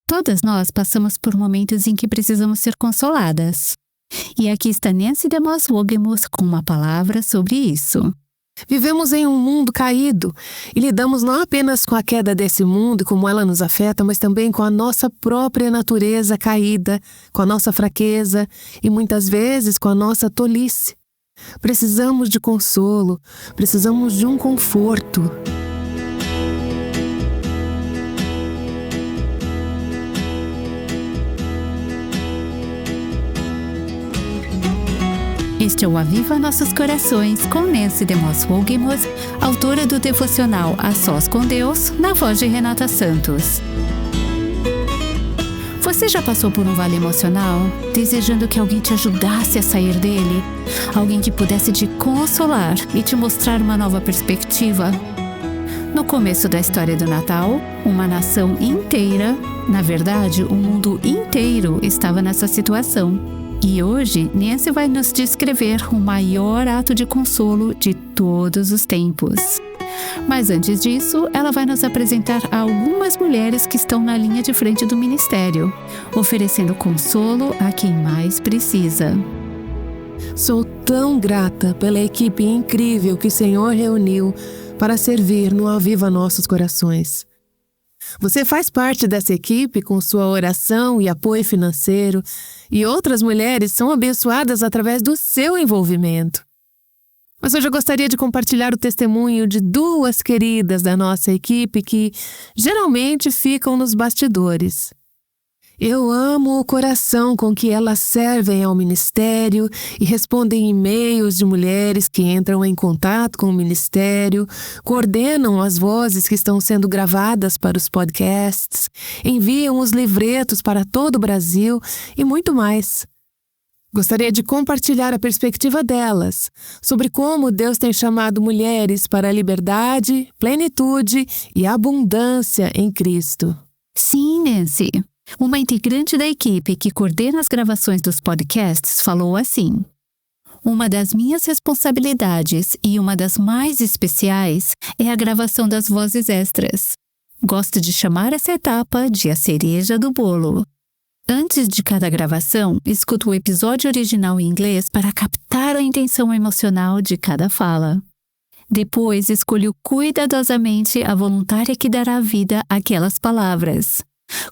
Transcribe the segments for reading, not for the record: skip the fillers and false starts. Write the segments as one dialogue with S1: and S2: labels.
S1: Todas nós passamos por momentos em que precisamos ser consoladas. E aqui está Nancy DeMoss Wolgemuth com uma palavra sobre isso.
S2: Vivemos em um mundo caído e lidamos não apenas com a queda desse mundo e como ela nos afeta, mas também com a nossa própria natureza caída, com a nossa fraqueza e muitas vezes com a nossa tolice. Precisamos de consolo, precisamos de um conforto.
S1: Este é o Aviva Nossos Corações, com Nancy DeMoss Wolgemuth, autora do devocional A Sós com Deus, na voz de Renata Santos. Você já passou por um vale emocional, desejando que alguém te ajudasse a sair dele? Alguém que pudesse te consolar e te mostrar uma nova perspectiva? No começo da história do Natal, uma nação inteira, na verdade, o mundo inteiro estava nessa situação. E hoje, Nancy vai nos descrever o maior ato de consolo de todos os tempos. Mas antes disso, ela vai nos apresentar algumas mulheres que estão na linha de frente do ministério, oferecendo consolo a quem mais precisa.
S2: Sou tão grata pela equipe incrível que o Senhor reuniu para servir no Aviva Nossos Corações. Você faz parte dessa equipe com sua oração e apoio financeiro, e outras mulheres são abençoadas através do seu envolvimento. Mas hoje eu gostaria de compartilhar o testemunho de duas queridas da nossa equipe que geralmente ficam nos bastidores. Eu amo o coração com que elas servem ao ministério e respondem e-mails de mulheres que entram em contato com o ministério, coordenam as vozes que estão sendo gravadas para os podcasts, enviam os livretos para todo o Brasil e muito mais. Gostaria de compartilhar a perspectiva delas sobre como Deus tem chamado mulheres para a liberdade, plenitude e abundância em Cristo.
S1: Sim, Nancy. Uma integrante da equipe que coordena as gravações dos podcasts falou assim: uma das minhas responsabilidades e uma das mais especiais é a gravação das vozes extras. Gosto de chamar essa etapa de a cereja do bolo. Antes de cada gravação, escuto o episódio original em inglês para captar a intenção emocional de cada fala. Depois, escolho cuidadosamente a voluntária que dará vida àquelas palavras.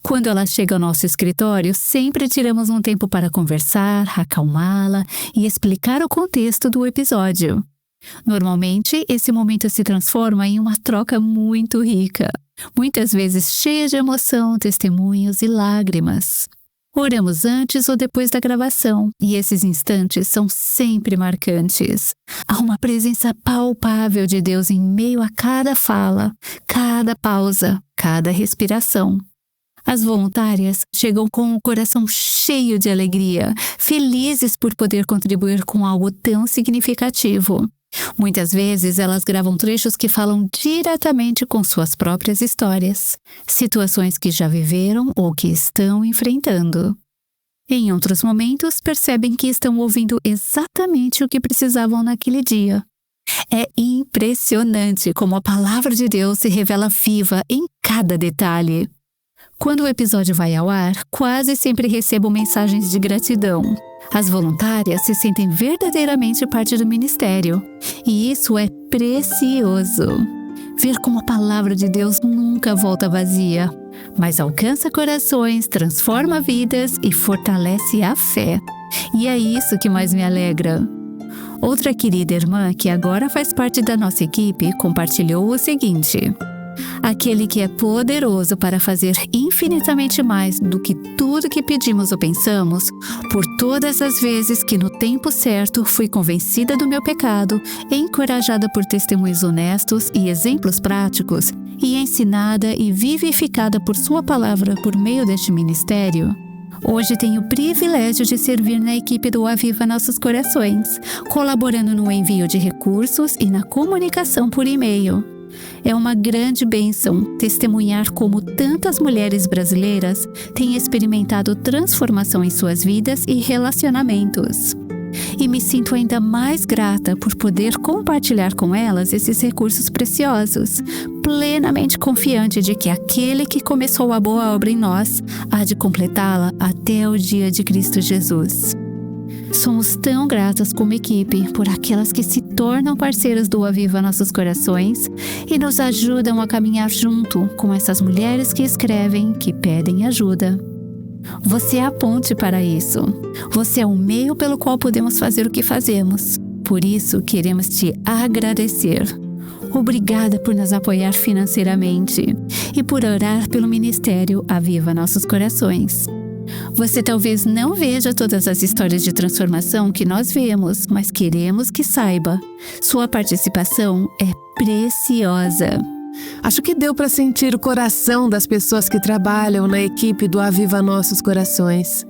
S1: Quando ela chega ao nosso escritório, sempre tiramos um tempo para conversar, acalmá-la e explicar o contexto do episódio. Normalmente, esse momento se transforma em uma troca muito rica, muitas vezes cheia de emoção, testemunhos e lágrimas. Oramos antes ou depois da gravação, e esses instantes são sempre marcantes. Há uma presença palpável de Deus em meio a cada fala, cada pausa, cada respiração. As voluntárias chegam com o coração cheio de alegria, felizes por poder contribuir com algo tão significativo. Muitas vezes elas gravam trechos que falam diretamente com suas próprias histórias, situações que já viveram ou que estão enfrentando. Em outros momentos, percebem que estão ouvindo exatamente o que precisavam naquele dia. É impressionante como a palavra de Deus se revela viva em cada detalhe. Quando o episódio vai ao ar, quase sempre recebo mensagens de gratidão. As voluntárias se sentem verdadeiramente parte do ministério, e isso é precioso. Ver como a palavra de Deus nunca volta vazia, mas alcança corações, transforma vidas e fortalece a fé. E é isso que mais me alegra. Outra querida irmã, que agora faz parte da nossa equipe, compartilhou o seguinte: aquele que é poderoso para fazer infinitamente mais do que tudo que pedimos ou pensamos, por todas as vezes que no tempo certo fui convencida do meu pecado, encorajada por testemunhos honestos e exemplos práticos, e ensinada e vivificada por sua palavra por meio deste ministério, hoje tenho o privilégio de servir na equipe do Aviva Nossos Corações, colaborando no envio de recursos e na comunicação por e-mail. É uma grande bênção testemunhar como tantas mulheres brasileiras têm experimentado transformação em suas vidas e relacionamentos. E me sinto ainda mais grata por poder compartilhar com elas esses recursos preciosos, plenamente confiante de que aquele que começou a boa obra em nós há de completá-la até o dia de Cristo Jesus. Somos tão gratas como equipe por aquelas que se tornam parceiras do Aviva Nossos Corações e nos ajudam a caminhar junto com essas mulheres que escrevem, que pedem ajuda. Você é a ponte para isso. Você é o meio pelo qual podemos fazer o que fazemos. Por isso, queremos te agradecer. Obrigada por nos apoiar financeiramente e por orar pelo Ministério Aviva Nossos Corações. Você talvez não veja todas as histórias de transformação que nós vemos, mas queremos que saiba. Sua participação é preciosa.
S2: Acho que deu para sentir o coração das pessoas que trabalham na equipe do Aviva Nossos Corações.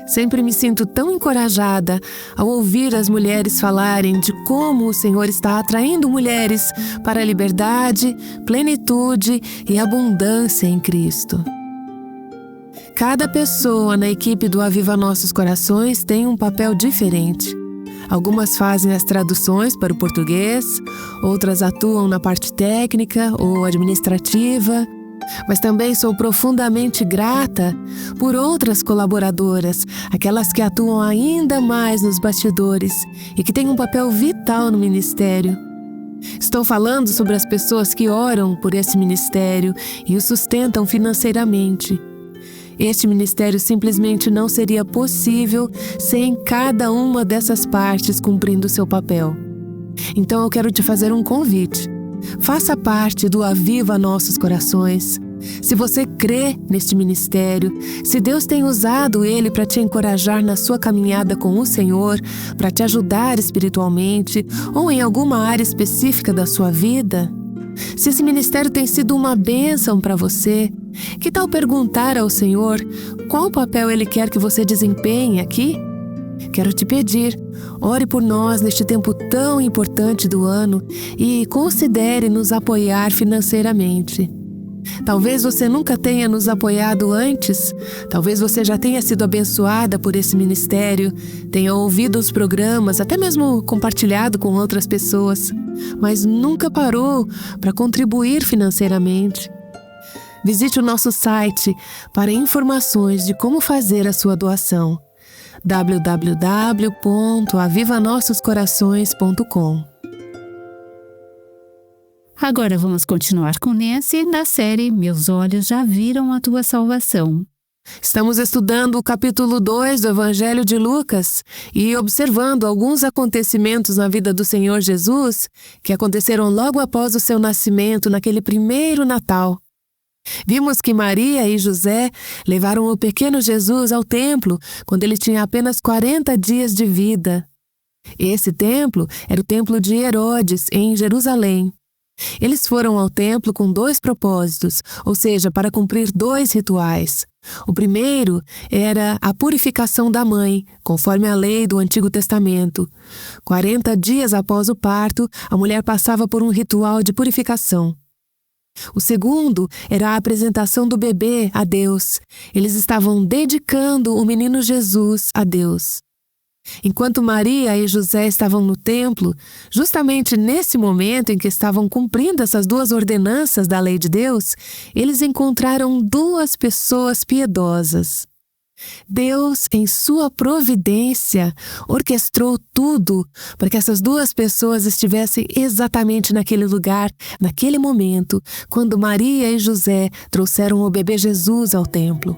S2: Sempre me sinto tão encorajada ao ouvir as mulheres falarem de como o Senhor está atraindo mulheres para a liberdade, plenitude e abundância em Cristo. Cada pessoa na equipe do Aviva Nossos Corações tem um papel diferente. Algumas fazem as traduções para o português, outras atuam na parte técnica ou administrativa, mas também sou profundamente grata por outras colaboradoras, aquelas que atuam ainda mais nos bastidores e que têm um papel vital no ministério. Estou falando sobre as pessoas que oram por esse ministério e o sustentam financeiramente. Este ministério simplesmente não seria possível sem cada uma dessas partes cumprindo seu papel. Então eu quero te fazer um convite. Faça parte do Aviva Nossos Corações. Se você crê neste ministério, se Deus tem usado ele para te encorajar na sua caminhada com o Senhor, para te ajudar espiritualmente ou em alguma área específica da sua vida, se esse ministério tem sido uma bênção para você, que tal perguntar ao Senhor qual papel Ele quer que você desempenhe aqui? Quero te pedir, ore por nós neste tempo tão importante do ano e considere nos apoiar financeiramente. Talvez você nunca tenha nos apoiado antes, talvez você já tenha sido abençoada por esse ministério, tenha ouvido os programas, até mesmo compartilhado com outras pessoas, mas nunca parou para contribuir financeiramente. Visite o nosso site para informações de como fazer a sua doação. www.avivanossoscorações.com.
S1: Agora vamos continuar com Nancy na série Meus Olhos Já Viram a Tua Salvação.
S2: Estamos estudando o capítulo 2 do Evangelho de Lucas e observando alguns acontecimentos na vida do Senhor Jesus que aconteceram logo após o seu nascimento, naquele primeiro Natal. Vimos que Maria e José levaram o pequeno Jesus ao templo quando ele tinha apenas 40 dias de vida. Esse templo era o templo de Herodes, em Jerusalém. Eles foram ao templo com 2 propósitos, ou seja, para cumprir 2 rituais. O primeiro era a purificação da mãe, conforme a lei do Antigo Testamento. 40 dias após o parto, a mulher passava por um ritual de purificação. O segundo era a apresentação do bebê a Deus. Eles estavam dedicando o menino Jesus a Deus. Enquanto Maria e José estavam no templo, justamente nesse momento em que estavam cumprindo essas 2 ordenanças da lei de Deus, eles encontraram 2 pessoas piedosas. Deus, em sua providência, orquestrou tudo para que essas 2 pessoas estivessem exatamente naquele lugar, naquele momento, quando Maria e José trouxeram o bebê Jesus ao templo.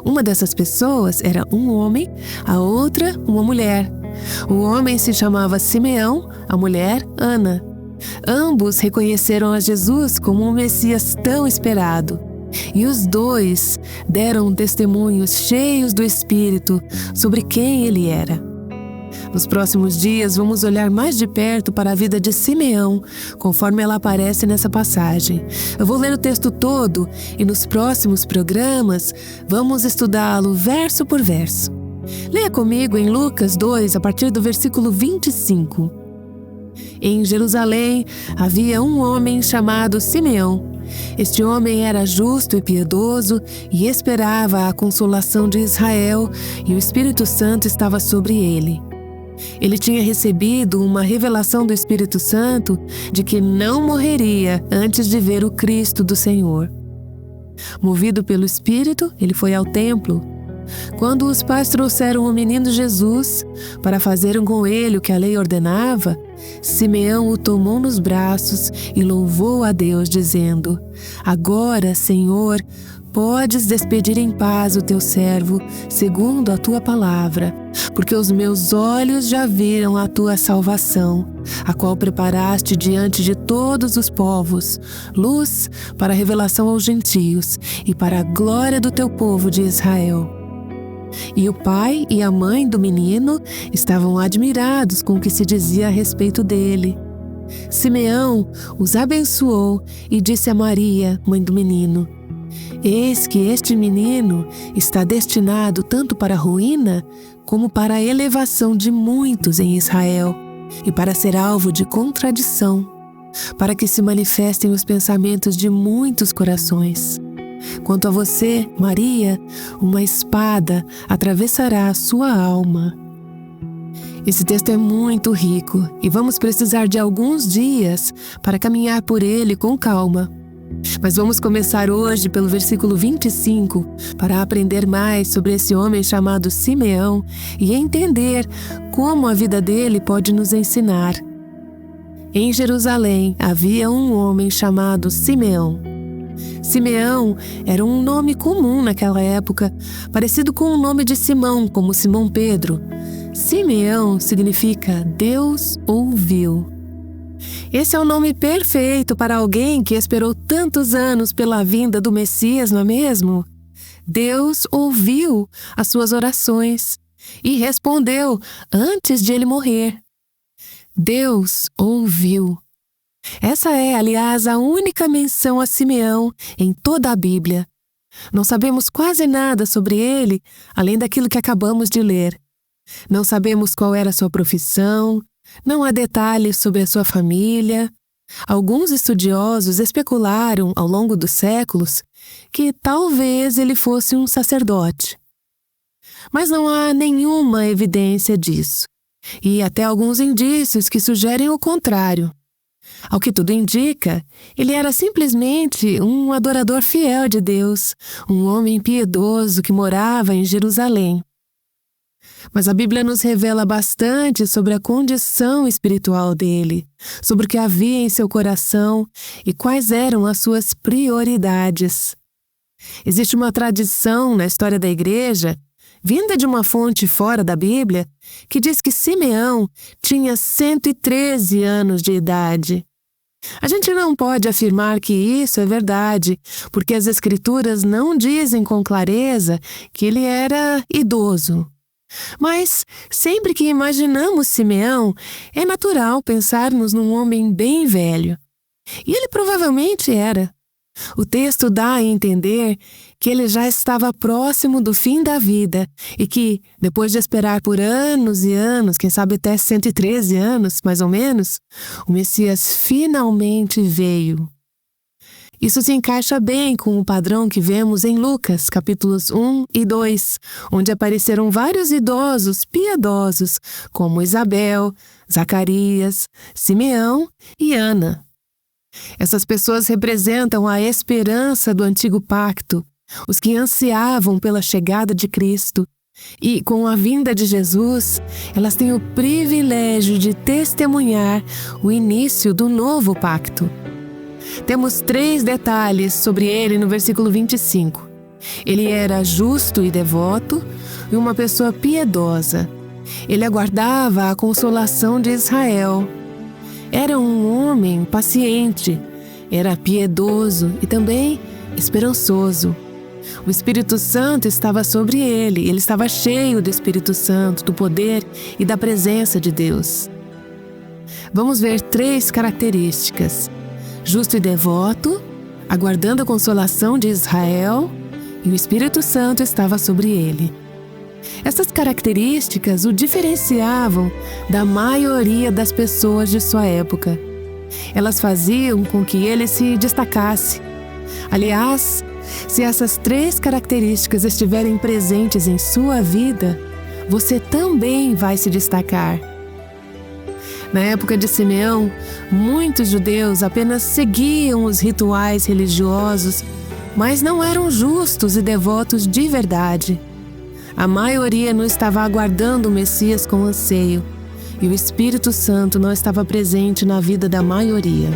S2: Uma dessas pessoas era um homem, a outra uma mulher. O homem se chamava Simeão, a mulher Ana. Ambos reconheceram a Jesus como um Messias tão esperado. E os 2 deram testemunhos cheios do Espírito sobre quem ele era. Nos próximos dias, vamos olhar mais de perto para a vida de Simeão, conforme ela aparece nessa passagem. Eu vou ler o texto todo e nos próximos programas vamos estudá-lo verso por verso. Leia comigo em Lucas 2, a partir do versículo 25. Em Jerusalém havia um homem chamado Simeão. Este homem era justo e piedoso e esperava a consolação de Israel, e o Espírito Santo estava sobre ele. Ele tinha recebido uma revelação do Espírito Santo de que não morreria antes de ver o Cristo do Senhor. Movido pelo Espírito, ele foi ao templo. Quando os pais trouxeram o menino Jesus para fazerem com ele o que a lei ordenava, Simeão o tomou nos braços e louvou a Deus, dizendo: Agora, Senhor, podes despedir em paz o teu servo, segundo a tua palavra, porque os meus olhos já viram a tua salvação, a qual preparaste diante de todos os povos, luz para a revelação aos gentios e para a glória do teu povo de Israel. E o pai e a mãe do menino estavam admirados com o que se dizia a respeito dele. Simeão os abençoou e disse a Maria, mãe do menino: Eis que este menino está destinado tanto para a ruína como para a elevação de muitos em Israel, e para ser alvo de contradição, para que se manifestem os pensamentos de muitos corações. Quanto a você, Maria, uma espada atravessará a sua alma. Esse texto é muito rico e vamos precisar de alguns dias para caminhar por ele com calma. Mas vamos começar hoje pelo versículo 25 para aprender mais sobre esse homem chamado Simeão e entender como a vida dele pode nos ensinar. Em Jerusalém havia um homem chamado Simeão. Simeão era um nome comum naquela época, parecido com o nome de Simão, como Simão Pedro. Simeão significa Deus ouviu. Esse é o nome perfeito para alguém que esperou tantos anos pela vinda do Messias, não é mesmo? Deus ouviu as suas orações e respondeu antes de ele morrer. Deus ouviu. Essa é, aliás, a única menção a Simeão em toda a Bíblia. Não sabemos quase nada sobre ele, além daquilo que acabamos de ler. Não sabemos qual era a sua profissão, não há detalhes sobre a sua família. Alguns estudiosos especularam, ao longo dos séculos, que talvez ele fosse um sacerdote. Mas não há nenhuma evidência disso, e até alguns indícios que sugerem o contrário. Ao que tudo indica, ele era simplesmente um adorador fiel de Deus, um homem piedoso que morava em Jerusalém. Mas a Bíblia nos revela bastante sobre a condição espiritual dele, sobre o que havia em seu coração e quais eram as suas prioridades. Existe uma tradição na história da igreja, vinda de uma fonte fora da Bíblia, que diz que Simeão tinha 113 anos de idade. A gente não pode afirmar que isso é verdade, porque as Escrituras não dizem com clareza que ele era idoso. Mas, sempre que imaginamos Simeão, é natural pensarmos num homem bem velho. E ele provavelmente era. O texto dá a entender que ele já estava próximo do fim da vida e que, depois de esperar por anos e anos, quem sabe até 113 anos, mais ou menos, o Messias finalmente veio. Isso se encaixa bem com o padrão que vemos em Lucas, capítulos 1 e 2, onde apareceram vários idosos piedosos, como Isabel, Zacarias, Simeão e Ana. Essas pessoas representam a esperança do antigo pacto, os que ansiavam pela chegada de Cristo. E, com a vinda de Jesus, elas têm o privilégio de testemunhar o início do novo pacto. Temos 3 detalhes sobre ele no versículo 25. Ele era justo e devoto e uma pessoa piedosa. Ele aguardava a consolação de Israel. Era um homem paciente, era piedoso e também esperançoso. O Espírito Santo estava sobre ele estava cheio do Espírito Santo, do poder e da presença de Deus. Vamos ver 3 características: justo e devoto, aguardando a consolação de Israel, e o Espírito Santo estava sobre ele. Essas características o diferenciavam da maioria das pessoas de sua época. Elas faziam com que ele se destacasse. Aliás, se essas 3 características estiverem presentes em sua vida, você também vai se destacar. Na época de Simeão, muitos judeus apenas seguiam os rituais religiosos, mas não eram justos e devotos de verdade. A maioria não estava aguardando o Messias com anseio, e o Espírito Santo não estava presente na vida da maioria.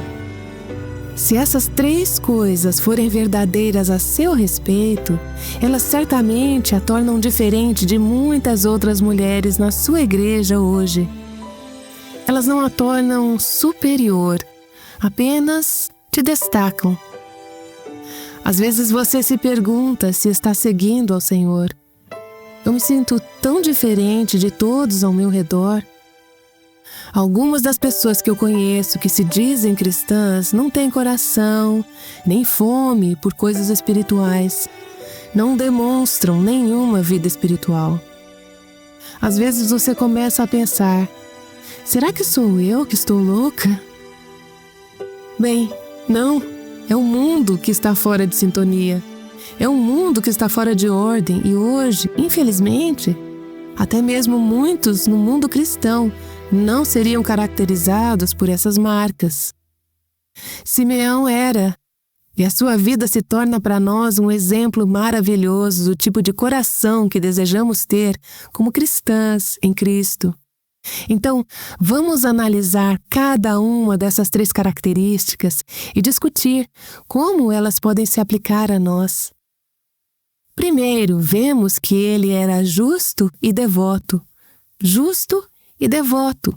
S2: Se essas 3 coisas forem verdadeiras a seu respeito, elas certamente a tornam diferente de muitas outras mulheres na sua igreja hoje. Elas não a tornam superior, apenas te destacam. Às vezes você se pergunta se está seguindo ao Senhor. Eu me sinto tão diferente de todos ao meu redor. Algumas das pessoas que eu conheço que se dizem cristãs não têm coração, nem fome por coisas espirituais. Não demonstram nenhuma vida espiritual. Às vezes você começa a pensar: será que sou eu que estou louca? Bem, não. É o mundo que está fora de sintonia. É um mundo que está fora de ordem e hoje, infelizmente, até mesmo muitos no mundo cristão não seriam caracterizados por essas marcas. Simeão era, e a sua vida se torna para nós um exemplo maravilhoso do tipo de coração que desejamos ter como cristãs em Cristo. Então, vamos analisar cada uma dessas 3 características e discutir como elas podem se aplicar a nós. Primeiro, vemos que ele era justo e devoto. Justo e devoto.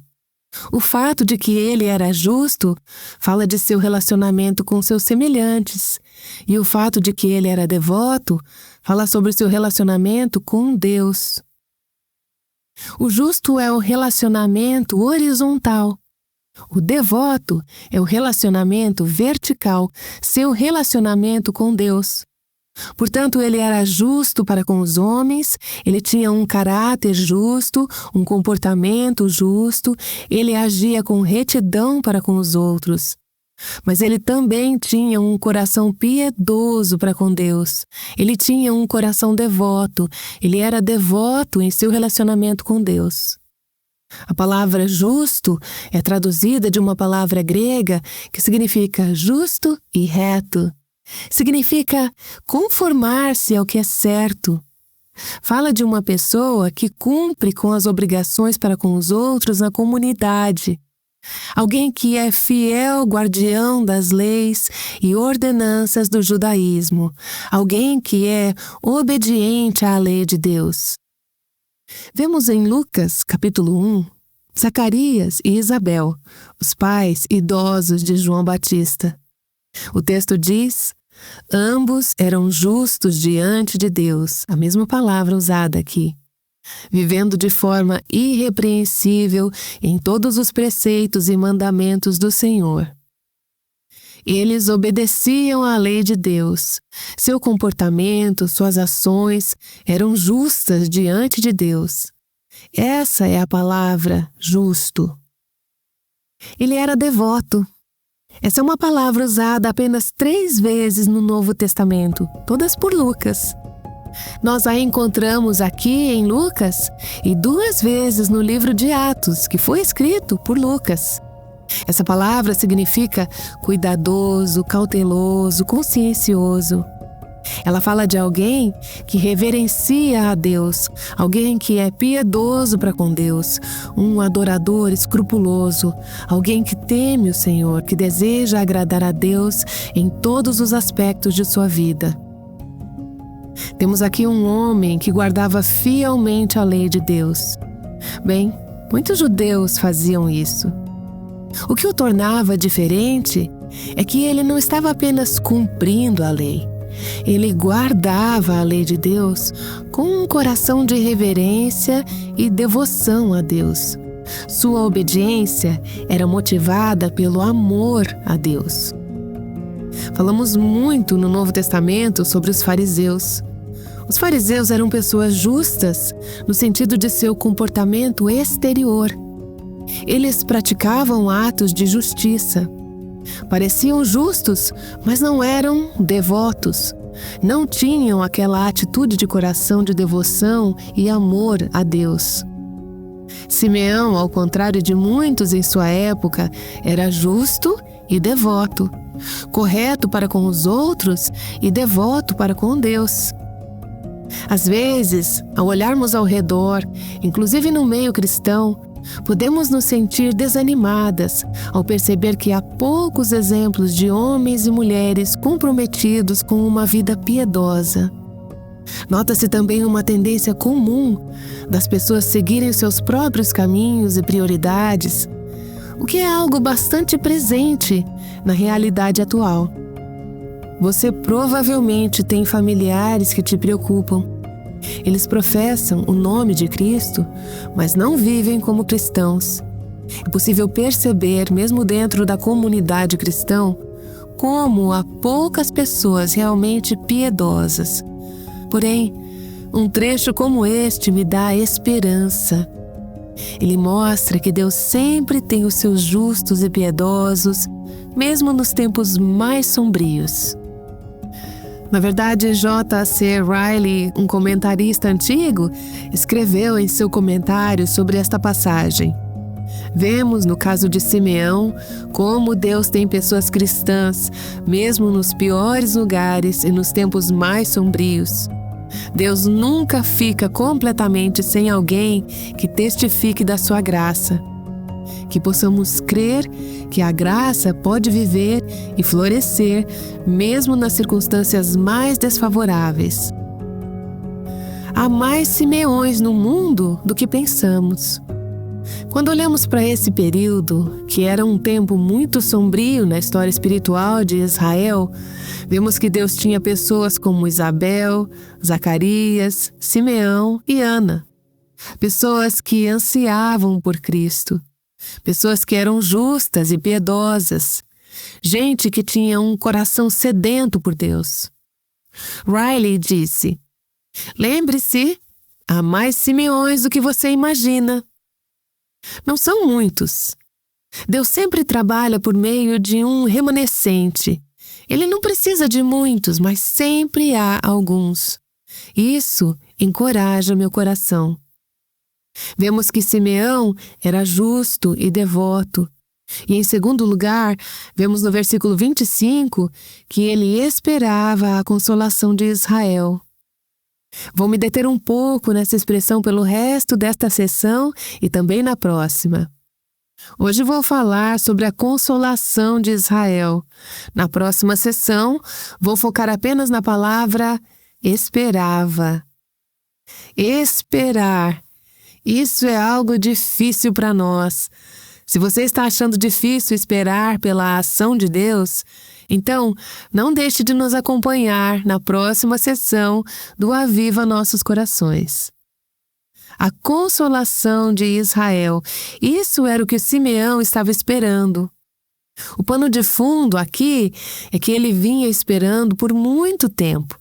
S2: O fato de que ele era justo fala de seu relacionamento com seus semelhantes, e o fato de que ele era devoto fala sobre seu relacionamento com Deus. O justo é o relacionamento horizontal. O devoto é o relacionamento vertical, seu relacionamento com Deus. Portanto, ele era justo para com os homens, ele tinha um caráter justo, um comportamento justo, ele agia com retidão para com os outros. Mas ele também tinha um coração piedoso para com Deus. Ele tinha um coração devoto. Ele era devoto em seu relacionamento com Deus. A palavra justo é traduzida de uma palavra grega que significa justo e reto. Significa conformar-se ao que é certo. Fala de uma pessoa que cumpre com as obrigações para com os outros na comunidade. Alguém que é fiel guardião das leis e ordenanças do judaísmo. Alguém que é obediente à lei de Deus. Vemos em Lucas, capítulo 1, Zacarias e Isabel, os pais idosos de João Batista. O texto diz: ambos eram justos diante de Deus, a mesma palavra usada aqui, vivendo de forma irrepreensível em todos os preceitos e mandamentos do Senhor. Eles obedeciam à lei de Deus. Seu comportamento, suas ações eram justas diante de Deus. Essa é a palavra justo. Ele era devoto. Essa é uma palavra usada apenas 3 vezes no Novo Testamento, todas por Lucas. Nós a encontramos aqui em Lucas e 2 vezes no livro de Atos, que foi escrito por Lucas. Essa palavra significa cuidadoso, cauteloso, consciencioso. Ela fala de alguém que reverencia a Deus, alguém que é piedoso para com Deus, um adorador escrupuloso, alguém que teme o Senhor, que deseja agradar a Deus em todos os aspectos de sua vida. Temos aqui um homem que guardava fielmente a lei de Deus. Bem, muitos judeus faziam isso. O que o tornava diferente é que ele não estava apenas cumprindo a lei. Ele guardava a lei de Deus com um coração de reverência e devoção a Deus. Sua obediência era motivada pelo amor a Deus. Falamos muito no Novo Testamento sobre os fariseus. Os fariseus eram pessoas justas no sentido de seu comportamento exterior. Eles praticavam atos de justiça. Pareciam justos, mas não eram devotos. não tinham aquela atitude de coração de devoção e amor a Deus. Simeão, ao contrário de muitos em sua época, era justo e devoto, correto para com os outros e devoto para com Deus. Às vezes, ao olharmos ao redor, inclusive no meio cristão, podemos nos sentir desanimadas ao perceber que há poucos exemplos de homens e mulheres comprometidos com uma vida piedosa. Nota-se também uma tendência comum das pessoas seguirem seus próprios caminhos e prioridades, o que é algo bastante presente na realidade atual. Você provavelmente tem familiares que te preocupam. Eles professam o nome de Cristo, mas não vivem como cristãos. É possível perceber, mesmo dentro da comunidade cristã, como há poucas pessoas realmente piedosas. Porém, um trecho como este me dá esperança. Ele mostra que Deus sempre tem os seus justos e piedosos, mesmo nos tempos mais sombrios. Na verdade, J.C. Ryle, um comentarista antigo, escreveu em seu comentário sobre esta passagem: vemos, no caso de Simeão, como Deus tem pessoas cristãs, mesmo nos piores lugares e nos tempos mais sombrios. Deus nunca fica completamente sem alguém que testifique da sua graça. Que possamos crer que a graça pode viver e florescer mesmo nas circunstâncias mais desfavoráveis. Há mais Simeões no mundo do que pensamos. Quando olhamos para esse período, que era um tempo muito sombrio na história espiritual de Israel, vemos que Deus tinha pessoas como Isabel, Zacarias, Simeão e Ana. Pessoas que ansiavam por Cristo. Pessoas que eram justas e piedosas. Gente que tinha um coração sedento por Deus. Riley disse: lembre-se, há mais Simeões do que você imagina. Não são muitos. Deus sempre trabalha por meio de um remanescente. Ele não precisa de muitos, mas sempre há alguns. Isso encoraja meu coração. Vemos que Simeão era justo e devoto. E em segundo lugar, vemos no versículo 25 que ele esperava a consolação de Israel. Vou me deter um pouco nessa expressão pelo resto desta sessão e também na próxima. Hoje vou falar sobre a consolação de Israel. Na próxima sessão, vou focar apenas na palavra esperava. Esperar. Isso é algo difícil para nós. Se você está achando difícil esperar pela ação de Deus, então não deixe de nos acompanhar na próxima sessão do Aviva Nossos Corações. A consolação de Israel. Isso era o que Simeão estava esperando. O pano de fundo aqui é que ele vinha esperando por muito tempo.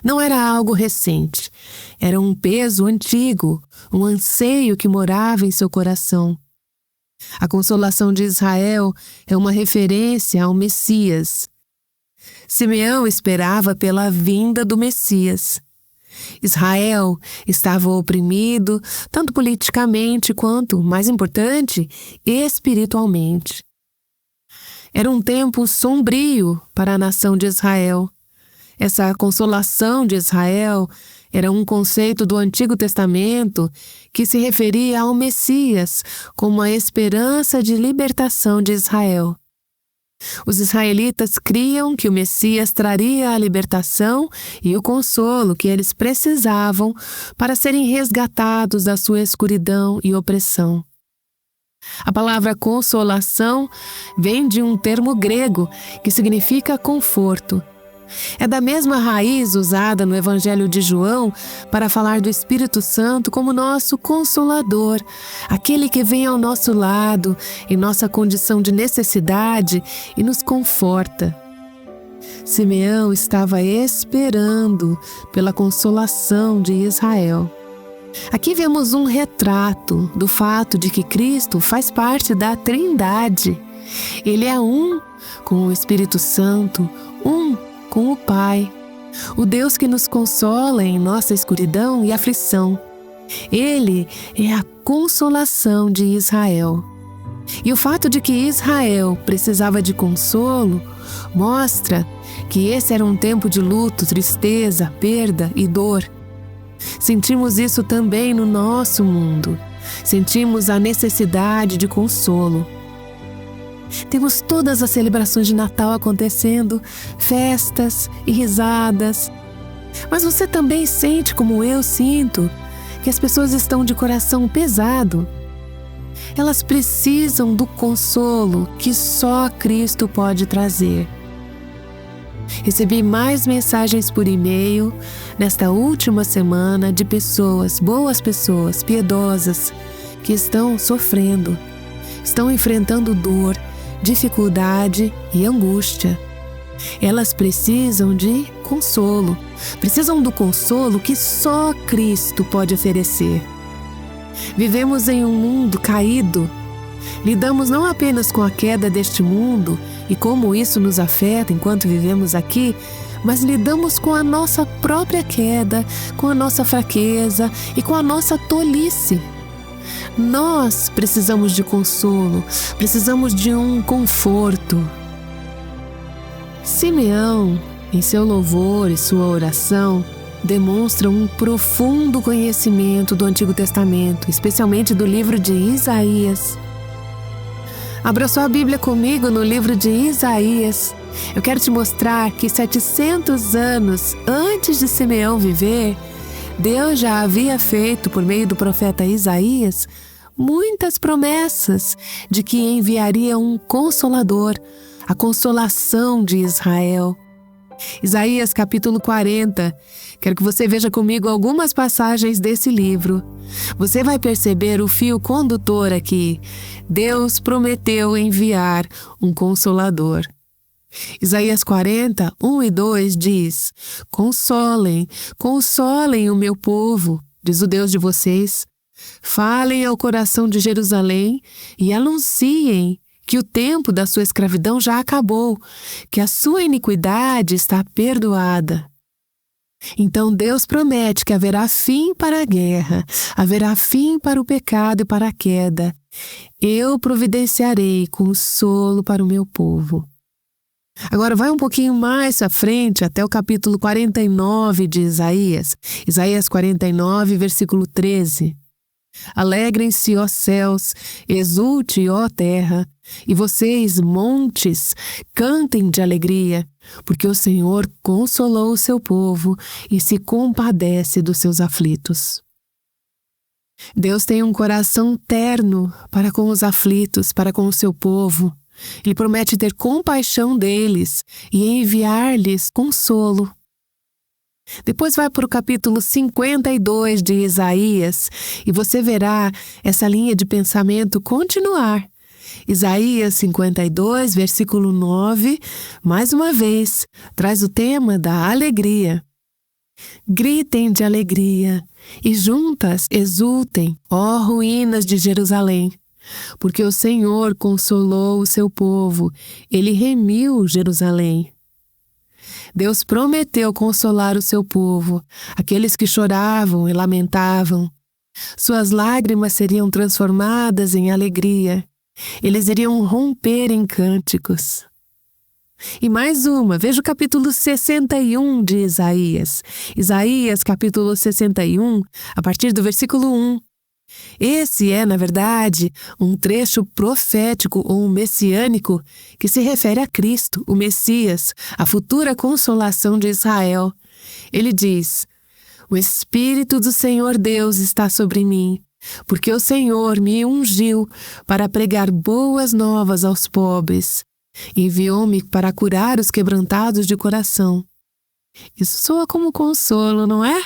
S2: Não era algo recente. Era um peso antigo, um anseio que morava em seu coração. A consolação de Israel é uma referência ao Messias. Simeão esperava pela vinda do Messias. Israel estava oprimido, tanto politicamente quanto, mais importante, espiritualmente. Era um tempo sombrio para a nação de Israel. Essa consolação de Israel era um conceito do Antigo Testamento que se referia ao Messias como a esperança de libertação de Israel. Os israelitas criam que o Messias traria a libertação e o consolo que eles precisavam para serem resgatados da sua escuridão e opressão. A palavra consolação vem de um termo grego que significa conforto. É da mesma raiz usada no Evangelho de João para falar do Espírito Santo como nosso Consolador, aquele que vem ao nosso lado em nossa condição de necessidade e nos conforta. Simeão estava esperando pela consolação de Israel. Aqui vemos um retrato do fato de que Cristo faz parte da Trindade. Ele é um com o Espírito Santo, um com o Pai. o Deus que nos consola em nossa escuridão e aflição. Ele é a consolação de Israel. E o fato de que Israel precisava de consolo mostra que esse era um tempo de luto, tristeza, perda e dor. Sentimos isso também no nosso mundo. Sentimos a necessidade de consolo. Temos todas as celebrações de Natal acontecendo, festas e risadas. Mas você também sente, como eu sinto, que as pessoas estão de coração pesado. Elas precisam do consolo que só Cristo pode trazer. Recebi mais mensagens por e-mail nesta última semana de pessoas, boas pessoas, piedosas, que estão sofrendo, estão enfrentando dor, dificuldade e angústia. Elas precisam de consolo, precisam do consolo que só Cristo pode oferecer. Vivemos em um mundo caído. Lidamos não apenas com a queda deste mundo e como isso nos afeta enquanto vivemos aqui, mas lidamos com a nossa própria queda, com a nossa fraqueza e com a nossa tolice. Nós precisamos de consolo, precisamos de um conforto. Simeão, em seu louvor e sua oração, demonstra um profundo conhecimento do Antigo Testamento, especialmente do livro de Isaías. Abra sua Bíblia comigo no livro de Isaías. Eu quero te mostrar que 700 anos antes de Simeão viver, Deus já havia feito, por meio do profeta Isaías, muitas promessas de que enviaria um Consolador, a consolação de Israel. Isaías capítulo 40. Quero que você veja comigo algumas passagens desse livro. Você vai perceber o fio condutor aqui. Deus prometeu enviar um Consolador. Isaías 40, 1 e 2 diz: Consolem, consolem o meu povo, diz o Deus de vocês. Falem ao coração de Jerusalém e anunciem que o tempo da sua escravidão já acabou, que a sua iniquidade está perdoada. Então Deus promete que haverá fim para a guerra, haverá fim para o pecado e para a queda. Eu providenciarei consolo para o meu povo. Agora vai um pouquinho mais à frente, até o capítulo 49 de Isaías. Isaías 49, versículo 13. Alegrem-se, ó céus, exulte, ó terra, e vocês, montes, cantem de alegria, porque o Senhor consolou o seu povo e se compadece dos seus aflitos. Deus tem um coração terno para com os aflitos, para com o seu povo. Ele promete ter compaixão deles e enviar-lhes consolo. Depois vai para o capítulo 52 de Isaías e você verá essa linha de pensamento continuar. Isaías 52, versículo 9, mais uma vez, traz o tema da alegria. Gritem de alegria e juntas exultem, ó ruínas de Jerusalém, porque o Senhor consolou o seu povo, ele remiu Jerusalém. Deus prometeu consolar o seu povo, aqueles que choravam e lamentavam. Suas lágrimas seriam transformadas em alegria. Eles iriam romper em cânticos. E mais uma, veja o capítulo 61 de Isaías. Isaías, capítulo 61, a partir do versículo 1. Esse é, na verdade, um trecho profético ou messiânico que se refere a Cristo, o Messias, a futura consolação de Israel. Ele diz: O Espírito do Senhor Deus está sobre mim, porque o Senhor me ungiu para pregar boas novas aos pobres. Enviou-me para curar os quebrantados de coração. Isso soa como consolo, não é?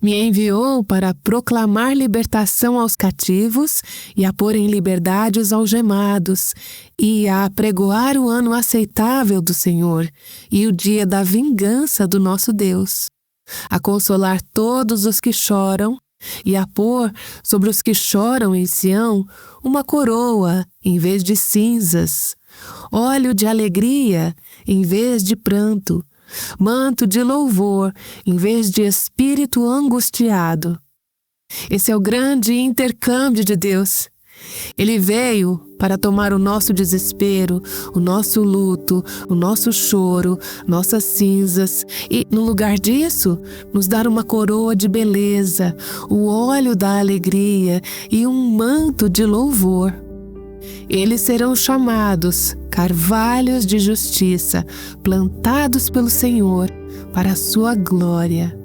S2: Me enviou para proclamar libertação aos cativos e a pôr em liberdade os algemados, e a apregoar o ano aceitável do Senhor e o dia da vingança do nosso Deus, a consolar todos os que choram e a pôr sobre os que choram em Sião uma coroa em vez de cinzas, óleo de alegria em vez de pranto, manto de louvor em vez de espírito angustiado. Esse é o grande intercâmbio de Deus. Ele veio para tomar o nosso desespero, o nosso luto, o nosso choro, nossas cinzas e, no lugar disso, nos dar uma coroa de beleza, o óleo da alegria e um manto de louvor. Eles serão chamados carvalhos de justiça, plantados pelo Senhor para a sua glória.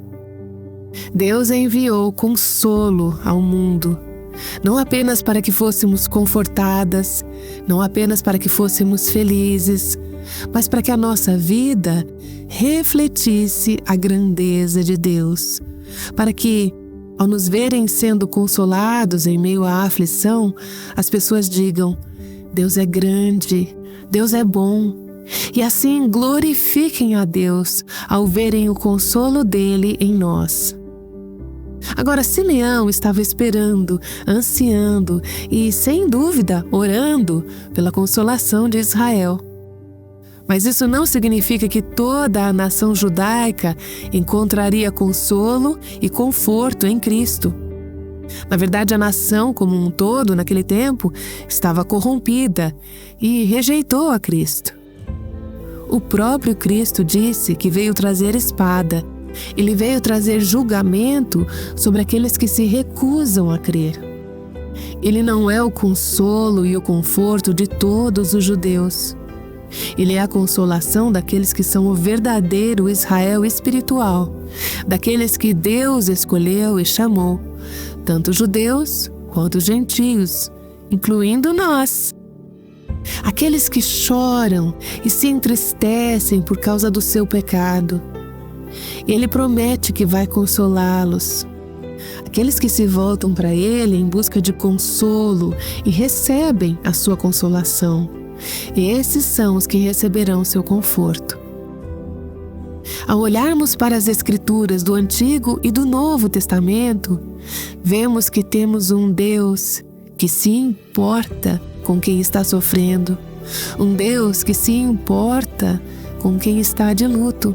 S2: Deus enviou consolo ao mundo, não apenas para que fôssemos confortadas, não apenas para que fôssemos felizes, mas para que a nossa vida refletisse a grandeza de Deus, para que, ao nos verem sendo consolados em meio à aflição, as pessoas digam: Deus é grande, Deus é bom, e assim glorifiquem a Deus ao verem o consolo dele em nós. Agora, Simeão estava esperando, ansiando e, sem dúvida, orando pela consolação de Israel. Mas isso não significa que toda a nação judaica encontraria consolo e conforto em Cristo. Na verdade, a nação como um todo, naquele tempo, estava corrompida e rejeitou a Cristo. O próprio Cristo disse que veio trazer espada. Ele veio trazer julgamento sobre aqueles que se recusam a crer. Ele não é o consolo e o conforto de todos os judeus. Ele é a consolação daqueles que são o verdadeiro Israel espiritual, daqueles que Deus escolheu e chamou, tanto judeus quanto gentios, incluindo nós. Aqueles que choram e se entristecem por causa do seu pecado. Ele promete que vai consolá-los. Aqueles que se voltam para Ele em busca de consolo e recebem a sua consolação. Esses são os que receberão seu conforto. Ao olharmos para as Escrituras do Antigo e do Novo Testamento, vemos que temos um Deus que se importa com quem está sofrendo, um Deus que se importa com quem está de luto.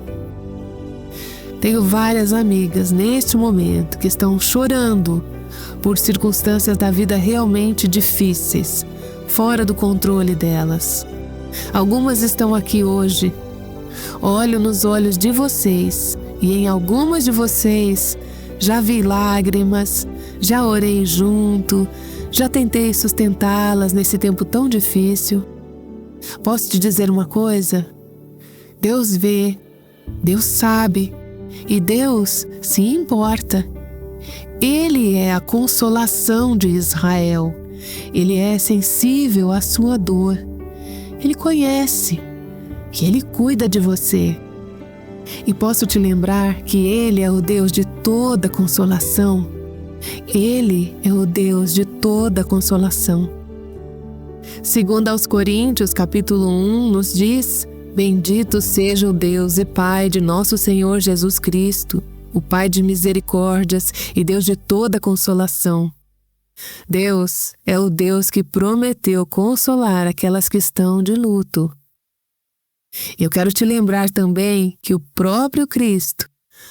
S2: Tenho várias amigas neste momento que estão chorando por circunstâncias da vida realmente difíceis, fora do controle delas. Algumas estão aqui hoje. Olho nos olhos de vocês e em algumas de vocês já vi lágrimas, já orei junto, já tentei sustentá-las nesse tempo tão difícil. Posso te dizer uma coisa? Deus vê, Deus sabe. E Deus se importa. Ele é a consolação de Israel. Ele é sensível à sua dor. Ele conhece e Ele cuida de você. E posso te lembrar que Ele é o Deus de toda consolação. Ele é o Deus de toda consolação. Segundo aos Coríntios, capítulo 1, nos diz: Bendito seja o Deus e Pai de nosso Senhor Jesus Cristo, o Pai de misericórdias e Deus de toda consolação. Deus é o Deus que prometeu consolar aquelas que estão de luto. Eu quero te lembrar também que o próprio Cristo,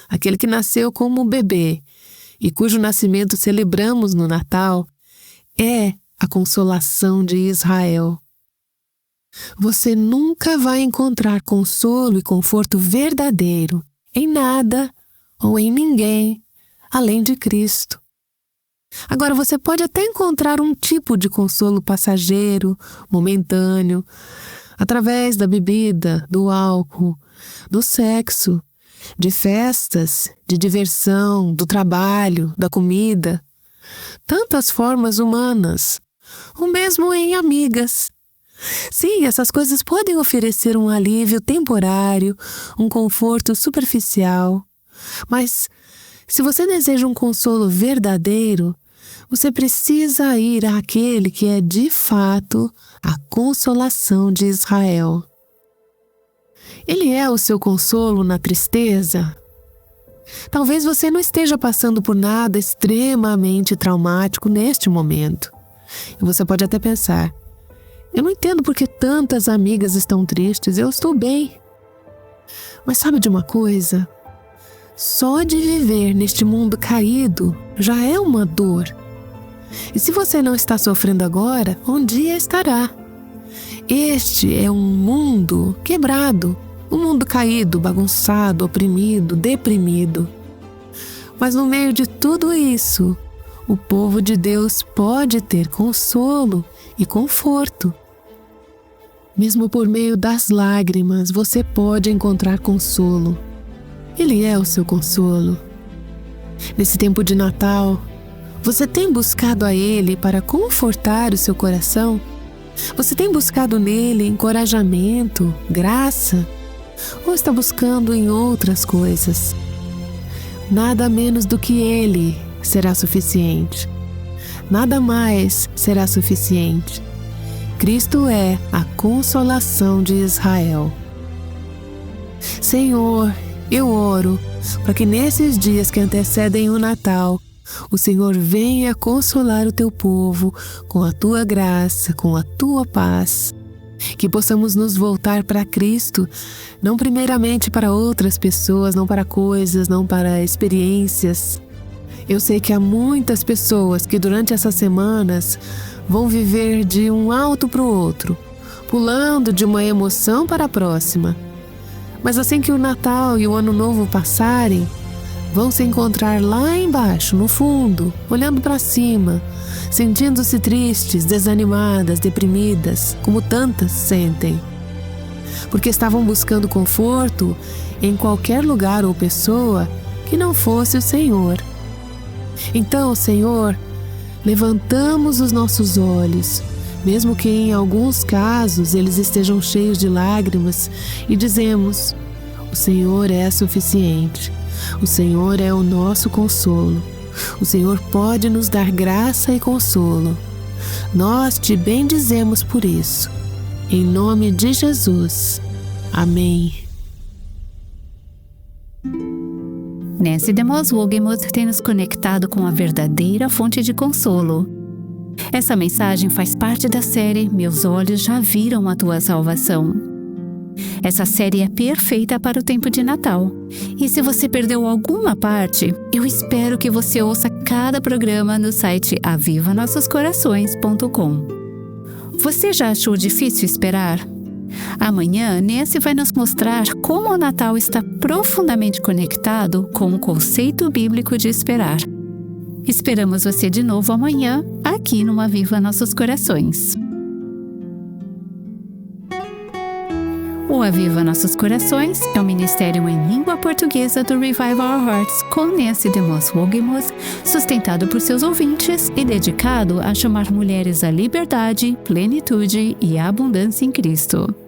S2: aquele que nasceu como bebê e cujo nascimento celebramos no Natal, é a consolação de Israel. Você nunca vai encontrar consolo e conforto verdadeiro em nada ou em ninguém além de Cristo. Agora, você pode até encontrar um tipo de consolo passageiro, momentâneo, através da bebida, do álcool, do sexo, de festas, de diversão, do trabalho, da comida. Tantas formas humanas, ou mesmo em amigas. Sim, essas coisas podem oferecer um alívio temporário, um conforto superficial. Mas, se você deseja um consolo verdadeiro, você precisa ir àquele que é de fato a consolação de Israel. Ele é o seu consolo na tristeza? Talvez você não esteja passando por nada extremamente traumático neste momento. E você pode até pensar: eu não entendo por que tantas amigas estão tristes, eu estou bem. Mas sabe de uma coisa? Só de viver neste mundo caído já é uma dor. E se você não está sofrendo agora, um dia estará. Este é um mundo quebrado, um mundo caído, bagunçado, oprimido, deprimido. Mas no meio de tudo isso, o povo de Deus pode ter consolo e conforto. Mesmo por meio das lágrimas, você pode encontrar consolo. Ele é o seu consolo. Nesse tempo de Natal, você tem buscado a Ele para confortar o seu coração? Você tem buscado nele encorajamento, graça? Ou está buscando em outras coisas? Nada menos do que Ele será suficiente. Nada mais será suficiente. Cristo é a consolação de Israel. Senhor, eu oro para que nesses dias que antecedem o Natal, o Senhor venha consolar o teu povo com a tua graça, com a tua paz. Que possamos nos voltar para Cristo, não primeiramente para outras pessoas, não para coisas, não para experiências. Eu sei que há muitas pessoas que durante essas semanas vão viver de um alto para o outro, pulando de uma emoção para a próxima. Mas assim que o Natal e o Ano Novo passarem, vão se encontrar lá embaixo, no fundo, olhando para cima, sentindo-se tristes, desanimadas, deprimidas, como tantas sentem. Porque estavam buscando conforto em qualquer lugar ou pessoa que não fosse o Senhor. Então, Senhor, levantamos os nossos olhos, mesmo que em alguns casos eles estejam cheios de lágrimas, e dizemos: o Senhor é suficiente, o Senhor é o nosso consolo, o Senhor pode nos dar graça e consolo. Nós te bendizemos por isso, em nome de Jesus. Amém.
S1: Nancy DeMoss Wogemuth tem nos conectado com a verdadeira fonte de consolo. Essa mensagem faz parte da série Meus Olhos Já Viram a Tua Salvação. Essa série é perfeita para o tempo de Natal. E se você perdeu alguma parte, eu espero que você ouça cada programa no site avivanossoscorações.com. Você já achou difícil esperar? Amanhã, Nancy vai nos mostrar como o Natal está profundamente conectado com o conceito bíblico de esperar. Esperamos você de novo amanhã, aqui no Aviva Nossos Corações. O Aviva Nossos Corações é um ministério em língua portuguesa do Revive Our Hearts com Nancy DeMoss Wogemuth, sustentado por seus ouvintes e dedicado a chamar mulheres à liberdade, plenitude e abundância em Cristo.